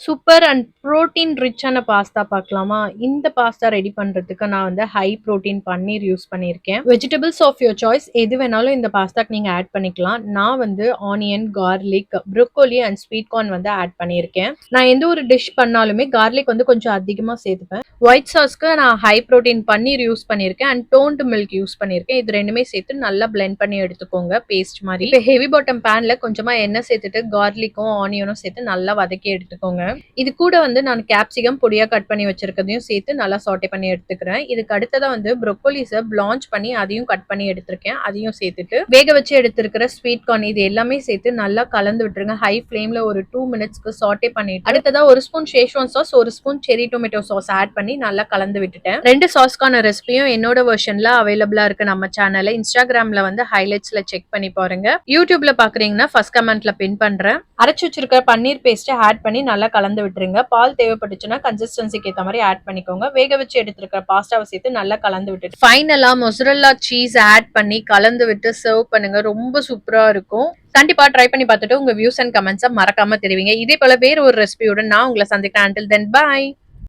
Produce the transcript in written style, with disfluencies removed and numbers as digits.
Super and protein ரிச்சான pasta பார்க்கலாமா? இந்த பாஸ்தா ரெடி பண்றதுக்கு நான் வந்து ஹை புரோட்டீன் பன்னீர் யூஸ் பண்ணியிருக்கேன். வெஜிடபிள்ஸ் ஆஃப் யுவர் சாய்ஸ் எது வேணாலும் இந்த பாஸ்தாக்கு நீங்க ஆட் பண்ணிக்கலாம். நான் வந்து onion, garlic, broccoli and sweet corn வந்து ஆட் பண்ணியிருக்கேன். நான் எந்த ஒரு டிஷ் பண்ணாலுமே கார்லிக் வந்து கொஞ்சம் அதிகமா சேர்த்துப்பேன். ஒயிட் சாஸ்க்கு நான் ஹை புரோட்டீன் பன்னீர் யூஸ் பண்ணியிருக்கேன் அண்ட் டோன்டு மில்க் யூஸ் பண்ணியிருக்கேன். இது 2மே சேர்த்து நல்லா பிளெண்ட் பண்ணி எடுத்துக்கோங்க பேஸ்ட் மாரி. இப்ப ஹெவி பாட்டம் பேன்ல கொஞ்சமா எண்ணெய் சேர்த்துட்டு கார்லிக்கும், ஆனியனும் சேர்த்து நல்லா வதக்கி எடுத்துக்கோங்க. இது கூட வந்து நான் கேப்சிகம் பொடியா கட் பண்ணி வச்சிருக்கதையும் சேர்த்து நல்லா சாட்டே பண்ணி எடுத்துக்கிறேன். இதுக்கு அடுத்ததா வந்து ப்ரோக்கோலிஸை பிளான்ச் பண்ணி அதையும் கட் பண்ணி எடுத்திருக்கேன். அதையும் சேர்த்துட்டு வேக வச்சு எடுத்திருக்கிற ஸ்வீட் கார்ன் இது எல்லாமே சேர்த்து நல்லா கலந்து விட்டுருங்க. ஹை ஃபிளேம்ல ஒரு 2 மினிட்ஸ்க்கு சாட்டே பண்ணிட்டு அடுத்ததா 1 ஸ்பூன் ஷேஷ்வான் சாஸ், 1 ஸ்பூன் செரி டொமேட்டோ சாஸ் ஆட் பண்ணி நல்லா கலந்து விட்டுட்டேன். 2 சாஸ்க்கான ரெசிபியும் என்னோட வெர்ஷன்ல அவைலபிளா இருக்கு நம்ம சேனல்ல. இன்ஸ்டாகிராம்ல வந்து ஹைலைட்ஸ்ல செக் பண்ணி பாருங்க. யூடியூப்ல பாக்குறீங்கன்னா ஃபர்ஸ்ட் கமெண்ட்ல பின் பண்றேன். அரைச்சு வச்சிருக்க பன்னீர் பேஸ்ட் ஆட் பண்ணி நல்லா கலந்து விட்டுருங்க. பால் தேவைப்பட்டுச்சுன்னா கன்சிஸ்டன்சிக்கு ஏற்ற மாதிரி ஆட் பண்ணிக்கோங்க. வேக வச்சு எடுத்துருக்க பாஸ்தாவை சேர்த்து நல்லா கலந்து விட்டுட்டு ஃபைனலா மொசரல்லா சீஸ் ஆட் பண்ணி கலந்து விட்டு சர்வ் பண்ணுங்க. ரொம்ப சூப்பரா இருக்கும். கண்டிப்பா ட்ரை பண்ணி பார்த்துட்டு உங்க வியூஸ் அண்ட் கமெண்ட்ஸை மறக்காம தெரிவிங்க. இதே போல வேற ஒரு ரெசிபியோட நான் உங்களை சந்திக்கிறேன். until then bye.